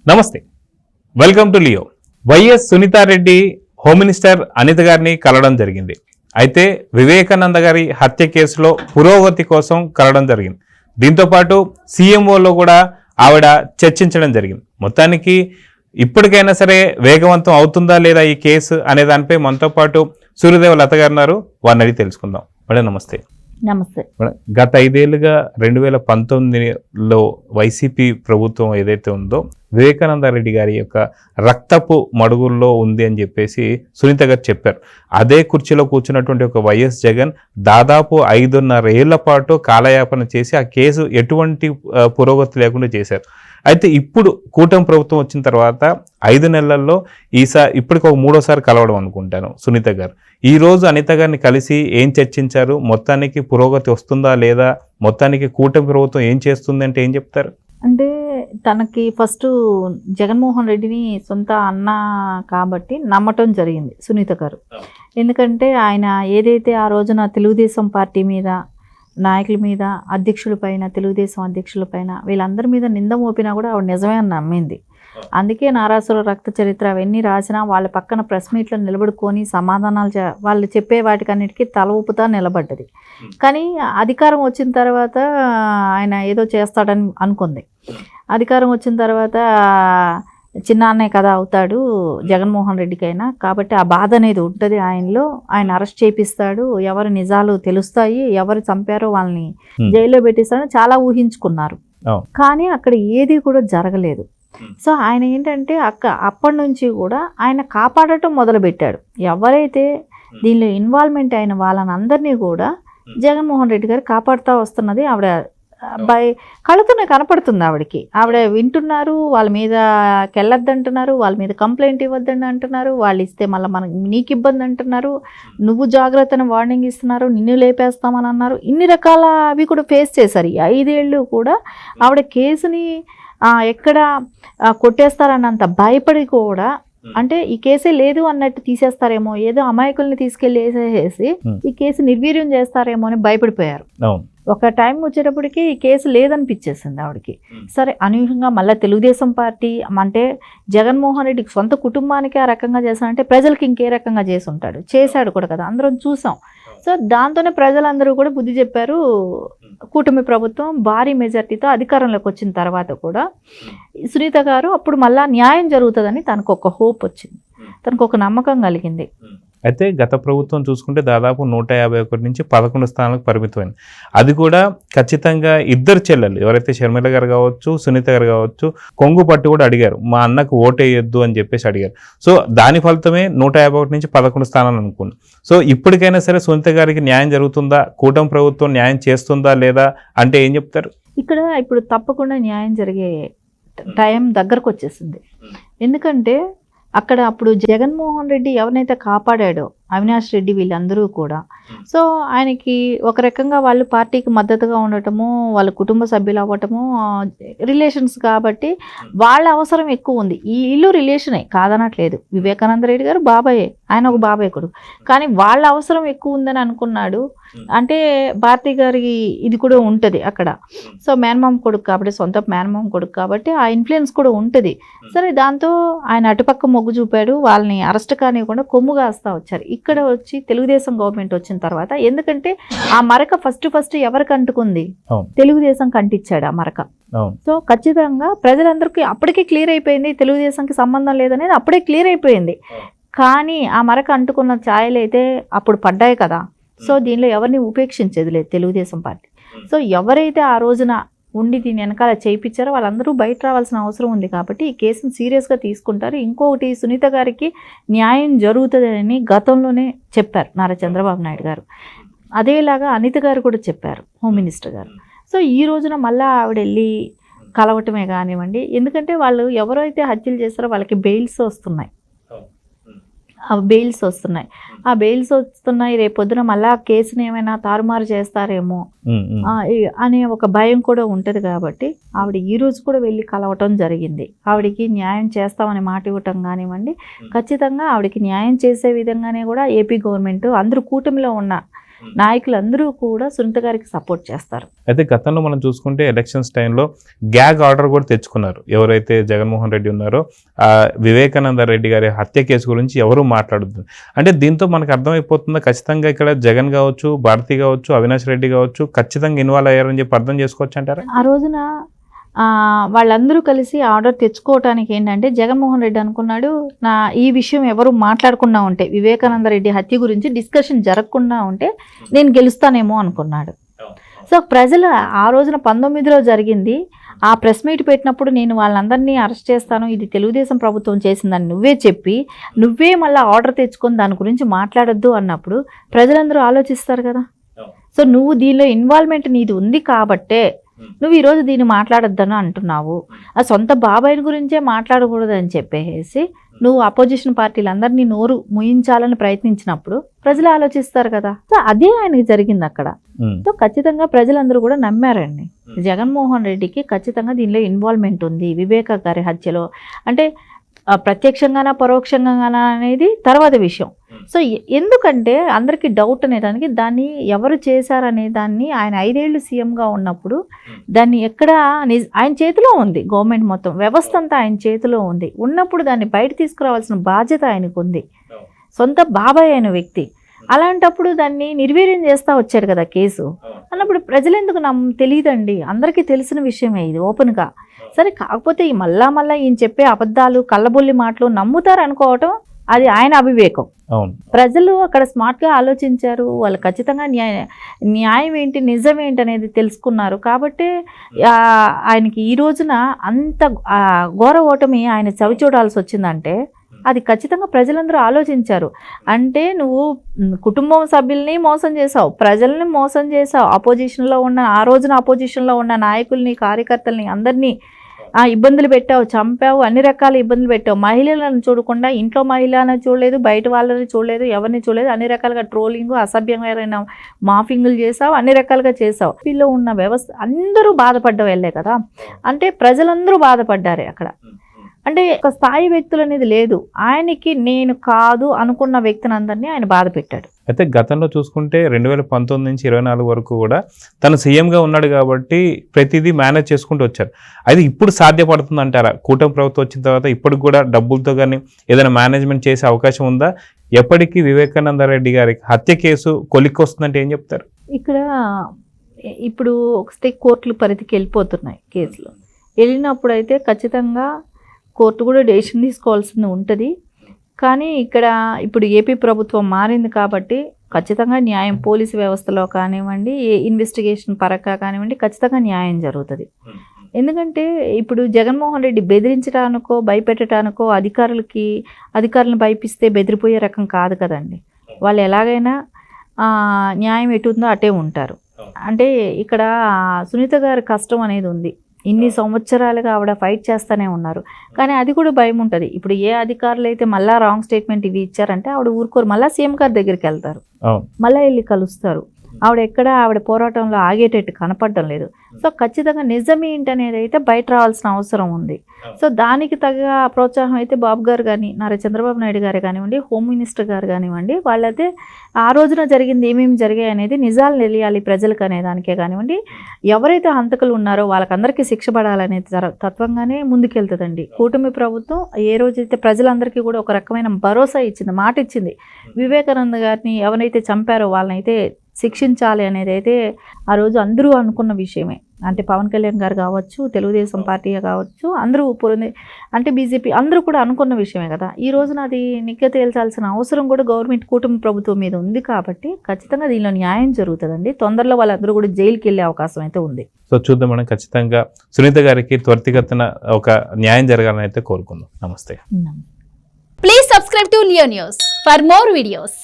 నమస్తే, welcome to Leo. YS Sunitha Reddy home minister Anitha గారిని కలవడం జరిగింది. అయితే వివేకానంద గారి హత్య కేసులో పురోగతి కోసం కలవడం జరిగింది. దీంతోపాటు సీఎంఓలో కూడా ఆవిడ చర్చించడం జరిగింది. మొత్తానికి ఇప్పటికైనా సరే వేగవంతం అవుతుందా లేదా ఈ కేసు అనే దానిపై మనతో పాటు సూర్యదేవ లత గారు ఉన్నారు. వారిని అడిగి తెలుసుకుందాం. మేడం నమస్తే. నమస్తే. గత 5 ఏళ్లుగా 2019లో వైసీపీ ప్రభుత్వం ఏదైతే ఉందో వివేకానంద రెడ్డి గారి యొక్క రక్తపు మడుగుల్లో ఉంది అని చెప్పేసి సునీత గారు చెప్పారు. అదే కుర్చీలో కూర్చున్నటువంటి ఒక వైఎస్ జగన్ దాదాపు 5.5 ఏళ్ల పాటు కాలయాపన చేసి ఆ కేసు ఎటువంటి పురోగతి లేకుండా చేశారు. అయితే ఇప్పుడు కూటమి ప్రభుత్వం వచ్చిన తర్వాత 5 నెలల్లో ఇప్పటికి ఒక 3వ సారి కలవడం అనుకుంటాను సునీత గారు. ఈ రోజు అనిత గారిని కలిసి ఏం చర్చించారు, మొత్తానికి పురోగతి వస్తుందా లేదా, మొత్తానికి కూటమి ప్రభుత్వం ఏం చేస్తుంది అంటే ఏం చెప్తారు? అంటే తనకి ఫస్ట్ జగన్మోహన్ రెడ్డిని సొంత అన్న కాబట్టి నమ్మటం జరిగింది సునీత గారు. ఎందుకంటే ఆయన ఏదైతే ఆ రోజున తెలుగుదేశం పార్టీ మీద, నాయకుల మీద, అధ్యక్షులపైన, తెలుగుదేశం అధ్యక్షులపైన వీళ్ళందరి మీద నింద మోపినా కూడా ఆవిడ నిజమే అని నమ్మింది. అందుకే నారాసుర రక్త చరిత్ర అవన్నీ రాసినా వాళ్ళ పక్కన ప్రెస్ మీట్లో నిలబడుకొని సమాధానాలు వాళ్ళు చెప్పే వాటికన్నిటికీ తల ఊపుతా నిలబడ్డది. కానీ అధికారం వచ్చిన తర్వాత ఆయన ఏదో చేస్తాడని అనుకుంది. అధికారం వచ్చిన తర్వాత చిన్నాన్నే కదా అవుతాడు జగన్మోహన్ రెడ్డికైనా, కాబట్టి ఆ బాధ అనేది ఉంటుంది ఆయనలో. ఆయన అరెస్ట్ చేపిస్తాడు, ఎవరు నిజాలు తెలుస్తాయి, ఎవరు చంపారో వాళ్ళని జైల్లో పెట్టిస్తాడని చాలా ఊహించుకున్నారు. కానీ అక్కడ ఏది కూడా జరగలేదు. సో ఆయన ఏంటంటే అప్పటి నుంచి కూడా ఆయన కాపాడటం మొదలుపెట్టాడు. ఎవరైతే దీనిలో ఇన్వాల్వ్మెంట్ అయిన వాళ్ళని అందరినీ కూడా జగన్మోహన్ రెడ్డి గారు కాపాడుతూ వస్తున్నది ఆవిడ కళ్ళతోనే కనపడుతుంది. ఆవిడ వింటున్నారు, వాళ్ళ మీద కెళ్ళొద్దంటున్నారు, వాళ్ళ మీద కంప్లైంట్ ఇవ్వద్దని అంటున్నారు, వాళ్ళు ఇస్తే మళ్ళీ నీకు ఇబ్బంది అంటున్నారు, నువ్వు జాగ్రత్తని వార్నింగ్ ఇస్తున్నారు, నిన్ను లేపేస్తామని అన్నారు. ఇన్ని రకాల అవి కూడా ఫేస్ చేశారు. ఈ 5 ఏళ్ళు కూడా ఆవిడ కేసుని ఎక్కడ కొట్టేస్తారన్నంత భయపడి కూడా, అంటే ఈ కేసే లేదు అన్నట్టు తీసేస్తారేమో, ఏదో అమాయకుల్ని తీసుకెళ్లి వేసేసి ఈ కేసు నిర్వీర్యం చేస్తారేమో అని భయపడిపోయారు. ఒక టైం వచ్చేటప్పటికి ఈ కేసు లేదనిపించేసింది ఆవిడకి. సరే అనూహ్యంగా మళ్ళీ తెలుగుదేశం పార్టీ అంటే జగన్మోహన్ రెడ్డికి సొంత కుటుంబానికి ఆ రకంగా చేశానంటే ప్రజలకి ఇంకే రకంగా చేసి ఉంటాడు, చేశాడు కూడా కదా, అందరం చూసాం. సో దాంతోనే ప్రజలందరూ కూడా బుద్ధి చెప్పారు. కూటమి ప్రభుత్వం భారీ మెజార్టీతో అధికారంలోకి వచ్చిన తర్వాత కూడా సునీత గారు అప్పుడు మళ్ళా న్యాయం జరుగుతుందని తనకు ఒక హోప్ వచ్చింది, తనకు ఒక నమ్మకం కలిగింది. అయితే గత ప్రభుత్వం చూసుకుంటే దాదాపు 151 నుంచి 11 స్థానాలకు పరిమితమైంది. అది కూడా ఖచ్చితంగా ఇద్దరు చెల్లెలు, ఎవరైతే షర్మిల గారు కావచ్చు, సునీత గారు కావచ్చు, కొంగు పట్టు కూడా అడిగారు, మా అన్నకు ఓటేయొద్దు అని చెప్పేసి అడిగారు. సో దాని ఫలితమే 151 నుంచి 11 స్థానాలు అనుకున్నాం. సో ఇప్పటికైనా సరే సునీత గారికి న్యాయం జరుగుతుందా, కూటమి ప్రభుత్వం న్యాయం చేస్తుందా లేదా అంటే ఏం చెప్తారు? ఇప్పుడు తప్పకుండా న్యాయం జరిగే టైం దగ్గరకు వచ్చేసింది. ఎందుకంటే అప్పుడు జగన్మోహన్ రెడ్డి ఎవరినైతే కాపాడాడో అవినాష్ రెడ్డి వీళ్ళందరూ కూడా, సో ఆయనకి ఒక రకంగా వాళ్ళు పార్టీకి మద్దతుగా ఉండటము, వాళ్ళ కుటుంబ సభ్యులు అవ్వటము, రిలేషన్స్ కాబట్టి వాళ్ళ అవసరం ఎక్కువ ఉంది. ఈ ఇల్లు రిలేషనే కాదనట్లేదు, వివేకానంద రెడ్డి గారు బాబాయే, ఆయన ఒక బాబాయ్ కొడుకు, కానీ వాళ్ళ అవసరం ఎక్కువ ఉందని అనుకున్నాడు. అంటే భారతి గారికి ఇది కూడా ఉంటుంది అక్కడ. సో మేనమామ కొడుకు కాబట్టి, సొంత మేనమామ కొడుకు కాబట్టి ఆ ఇన్ఫ్లుయెన్స్ కూడా ఉంటుంది. సరే దాంతో ఆయన అటుపక్క మొగ్గు చూపాడు, వాళ్ళని అరెస్ట్ కానివ్వకుండా కొమ్ము కాస్తా వచ్చారు. ఇక్కడ వచ్చి తెలుగుదేశం గవర్నమెంట్ వచ్చిన తర్వాత, ఎందుకంటే ఆ మరక ఫస్ట్ ఎవరికి అంటుకుంది, తెలుగుదేశం కంటిచ్చాడు ఆ మరక. సో ఖచ్చితంగా ప్రజలందరికీ అప్పటికే క్లియర్ అయిపోయింది, తెలుగుదేశంకి సంబంధం లేదనేది అప్పుడే క్లియర్ అయిపోయింది. కానీ ఆ మరక అంటుకున్న ఛాయలు అయితే అప్పుడు పడ్డాయి కదా. సో దీనిలో ఎవరిని ఉపేక్షించేది లేదు తెలుగుదేశం పార్టీ. సో ఎవరైతే ఆ రోజున ఉండి దీని వెనకాల చేయించారో వాళ్ళందరూ బయట రావాల్సిన అవసరం ఉంది. కాబట్టి ఈ కేసును సీరియస్గా తీసుకుంటారు. ఇంకొకటి, సునీత గారికి న్యాయం జరుగుతుందని గతంలోనే చెప్పారు నారా చంద్రబాబు నాయుడు గారు. అదేలాగా అనిత గారు కూడా చెప్పారు, హోమ్ మినిస్టర్ గారు. సో ఈ రోజున మళ్ళీ ఆవిడ వెళ్ళి కలవటమే కానివ్వండి, ఎందుకంటే వాళ్ళు ఎవరైతే హత్యలు చేస్తారో వాళ్ళకి బెయిల్స్ వస్తున్నాయి. ఆ బెయిల్స్ వస్తున్నాయి, రేపొద్దున మళ్ళా కేసుని ఏమైనా తారుమారు చేస్తారేమో అనే ఒక భయం కూడా ఉంటుంది. కాబట్టి ఆవిడ ఈ రోజు కూడా వెళ్ళి కలవటం జరిగింది. ఆవిడకి న్యాయం చేస్తామని మాట ఇవ్వటం కానివ్వండి, ఖచ్చితంగా ఆవిడకి న్యాయం చేసే విధంగానే కూడా ఏపీ గవర్నమెంట్, అందరూ కూటమిలో ఉన్న నాయకులందరూ కూడా సునీత గారికి సపోర్ట్ చేస్తారు. అయితే గతంలో మనం చూసుకుంటే ఎలక్షన్స్ టైంలో గ్యాగ్ ఆర్డర్ కూడా తెచ్చుకున్నారు. ఎవరైతే జగన్మోహన్ రెడ్డి ఉన్నారో ఆ వివేకానంద రెడ్డి గారి హత్య కేసు గురించి ఎవరు మాట్లాడుతుంది. అంటే దీంతో మనకు అర్థమైపోతుందా ఖచ్చితంగా ఇక్కడ జగన్ కావచ్చు, భారతి కావచ్చు, అవినాష్ రెడ్డి కావచ్చు ఖచ్చితంగా ఇన్వాల్వ్ అయ్యారని చెప్పి అర్థం చేసుకోవచ్చు అంటారా? ఆ రోజున వాళ్ళందరూ కలిసి ఆర్డర్ తెచ్చుకోవటానికి ఏంటంటే జగన్మోహన్ రెడ్డి అనుకున్నాడు, ఈ విషయం ఎవరు మాట్లాడకుండా ఉంటే, వివేకానంద రెడ్డి హత్య గురించి డిస్కషన్ జరగకుండా ఉంటే నేను గెలుస్తానేమో అనుకున్నాడు. సో ప్రజలు ఆ రోజున 19లో జరిగింది. ఆ ప్రెస్ మీట్ పెట్టినప్పుడు నేను వాళ్ళందరినీ అరెస్ట్ చేస్తాను, ఇది తెలుగుదేశం ప్రభుత్వం చేసిందని నువ్వే చెప్పి నువ్వే మళ్ళీ ఆర్డర్ తెచ్చుకొని దాని గురించి మాట్లాడొద్దు అన్నప్పుడు ప్రజలందరూ ఆలోచిస్తారు కదా. సో నువ్వు దీనిలో ఇన్వాల్వ్మెంట్ నీది ఉంది కాబట్టే నువ్వు ఈరోజు దీన్ని మాట్లాడొద్దని అంటున్నావు. ఆ సొంత బాబాయిని గురించే మాట్లాడకూడదని చెప్పేసి నువ్వు అపోజిషన్ పార్టీలందరినీ నోరు ముయించాలని ప్రయత్నించినప్పుడు ప్రజలు ఆలోచిస్తారు కదా. సో అదే ఆయనకి జరిగింది అక్కడ. సో ఖచ్చితంగా ప్రజలందరూ కూడా నమ్మారండి, జగన్మోహన్ రెడ్డికి ఖచ్చితంగా దీనిలో ఇన్వాల్వ్మెంట్ ఉంది వివేక గారి హత్యలో. అంటే ప్రత్యక్షంగానా పరోక్షంగానా అనేది తర్వాత విషయం. సో ఎందుకంటే అందరికీ డౌట్ అనేదానికి దాన్ని ఎవరు చేశారనే దాన్ని ఆయన 5 ఏళ్ళు సీఎంగా ఉన్నప్పుడు దాన్ని ఎక్కడ ఆయన చేతిలో ఉంది, గవర్నమెంట్ మొత్తం వ్యవస్థ అంతా ఆయన చేతిలో ఉంది ఉన్నప్పుడు దాన్ని బయట తీసుకురావాల్సిన బాధ్యత ఆయనకు ఉంది. సొంత బాబాయ్ అయిన వ్యక్తి అలాంటప్పుడు దాన్ని నిర్వీర్యం చేస్తూ వచ్చాడు కదా కేసు అన్నప్పుడు ప్రజలు ఎందుకు తెలియదండి, అందరికీ తెలిసిన విషయమే ఇది ఓపెన్గా. సరే కాకపోతే ఈ మళ్ళా ఈయన చెప్పే అబద్ధాలు కళ్ళబొల్లి మాటలు నమ్ముతారు అనుకోవటం అది ఆయన అవివేకం. ప్రజలు అక్కడ స్మార్ట్గా ఆలోచించారు, వాళ్ళు ఖచ్చితంగా న్యాయం ఏంటి నిజం ఏంటి అనేది తెలుసుకున్నారు. కాబట్టి ఆయనకి ఈ రోజున అంత ఘోర ఓటమి ఆయన చవి చూడాల్సి వచ్చిందంటే అది ఖచ్చితంగా ప్రజలందరూ ఆలోచించారు. అంటే నువ్వు కుటుంబం సభ్యుల్ని మోసం చేసావు, ప్రజల్ని మోసం చేసావు, అపోజిషన్లో ఉన్న ఆ రోజున అపోజిషన్లో ఉన్న నాయకుల్ని కార్యకర్తల్ని అందరినీ ఇబ్బందులు పెట్టావు, చంపావు, అన్ని రకాల ఇబ్బందులు పెట్టావు. మహిళలను చూడకుండా ఇంట్లో మహిళను చూడలేదు, బయట వాళ్ళని చూడలేదు, ఎవరిని చూడలేదు, అన్ని రకాలుగా ట్రోలింగ్ అసభ్యమైన మాఫింగులు చేసావు, అన్ని రకాలుగా చేసావు. వీళ్ళు ఉన్న వ్యవస్థ అందరూ బాధపడ్డ వెళ్ళే కదా. అంటే ప్రజలందరూ బాధపడ్డారే అక్కడ. అంటే ఒక స్థాయి వ్యక్తులు అనేది లేదు, ఆయనకి నేను కాదు అనుకున్న వ్యక్తిని అందరినీ ఆయన బాధ పెట్టాడు. అయితే గతంలో చూసుకుంటే 2019 నుంచి 24 వరకు కూడా తను సీఎంగా ఉన్నాడు కాబట్టి ప్రతిదీ మేనేజ్ చేసుకుంటూ వచ్చారు. అయితే ఇప్పుడు సాధ్యపడుతుంది అంటారా? కూటమి ప్రభుత్వం వచ్చిన తర్వాత ఇప్పటికి కూడా డబ్బులతో కానీ ఏదైనా మేనేజ్మెంట్ చేసే అవకాశం ఉందా? ఎప్పటికీ వివేకానంద రెడ్డి గారి హత్య కేసు కొలిక్కొస్తుందంటే ఏం చెప్తారు? ఇక్కడ ఇప్పుడు ఒక కోర్టుల పరిధికి వెళ్ళిపోతున్నాయి కేసులు. వెళ్ళినప్పుడు అయితే ఖచ్చితంగా కోర్టు కూడా డెసిషన్ తీసుకోవాల్సింది ఉంటుంది. కానీ ఇక్కడ ఇప్పుడు ఏపీ ప్రభుత్వం మారింది కాబట్టి ఖచ్చితంగా న్యాయం పోలీసు వ్యవస్థలో కానివ్వండి, ఇన్వెస్టిగేషన్ పరంగా కానివ్వండి ఖచ్చితంగా న్యాయం జరుగుతుంది. ఎందుకంటే ఇప్పుడు జగన్మోహన్ రెడ్డి బెదిరించడానికో భయపెట్టడానికో అధికారులను భయపిస్తే బెదిరిపోయే రకం కాదు కదండి. వాళ్ళు ఎలాగైనా న్యాయం ఎటుందో అటే ఉంటారు. అంటే ఇక్కడ సునీత గారి కష్టం అనేది ఉంది. ఇన్ని సంవత్సరాలుగా ఆవిడ ఫైట్ చేస్తూనే ఉన్నారు. కానీ అది కూడా భయం ఉంటుంది. ఇప్పుడు ఏ అధికారులు అయితే మళ్ళీ రాంగ్ స్టేట్మెంట్ ఇవి ఇచ్చారంటే ఆవిడ ఊరుకోరు, మళ్ళీ సీఎం గారి దగ్గరికి వెళ్తారు, మళ్ళీ వెళ్ళి కలుస్తారు. ఆవిడ పోరాటంలో ఆగేటట్టు కనపడడం లేదు. సో ఖచ్చితంగా నిజం ఏంటనేది అయితే బయట రావాల్సిన అవసరం ఉంది. సో దానికి తగ్గ ప్రోత్సాహం అయితే బాబు గారు కానీ నారా చంద్రబాబు నాయుడు గారు కానివ్వండి, హోమ్ మినిస్టర్ గారు కానివ్వండి, వాళ్ళైతే ఆ రోజున జరిగింది ఏమేమి జరిగాయి అనేది నిజాలు తెలియాలి ప్రజలకు అనే దానికే కానివ్వండి, ఎవరైతే హంతకులు ఉన్నారో వాళ్ళకందరికీ శిక్ష పడాలనే తత్వంగానే ముందుకెళ్తుందండి కూటమి ప్రభుత్వం. ఏ రోజైతే ప్రజలందరికీ కూడా ఒక రకమైన భరోసా ఇచ్చింది, మాట ఇచ్చింది, వివేకానంద గారిని ఎవరైతే చంపారో వాళ్ళనైతే శిక్షించాలి అనేది అయితే ఆ రోజు అందరూ అనుకున్న విషయమే. అంటే పవన్ కళ్యాణ్ గారు కావచ్చు, తెలుగుదేశం పార్టీ కావచ్చు, అందరూ అంటే బీజేపీ అందరూ కూడా అనుకున్న విషయమే కదా. ఈ రోజున అది నిగ్గు తేల్చాల్సిన అవసరం కూడా గవర్నమెంట్ కూటమి ప్రభుత్వం మీద ఉంది కాబట్టి ఖచ్చితంగా దీనిలో న్యాయం జరుగుతుందండి. తొందరలో వాళ్ళందరూ కూడా జైలుకి వెళ్ళే అవకాశం అయితే ఉంది. సో చూద్దాం మనం, ఖచ్చితంగా సునీత గారికి త్వరితగతిన ఒక న్యాయం జరగాలని అయితే కోరుకుందాం. నమస్తే. Please subscribe to Leo news for more videos.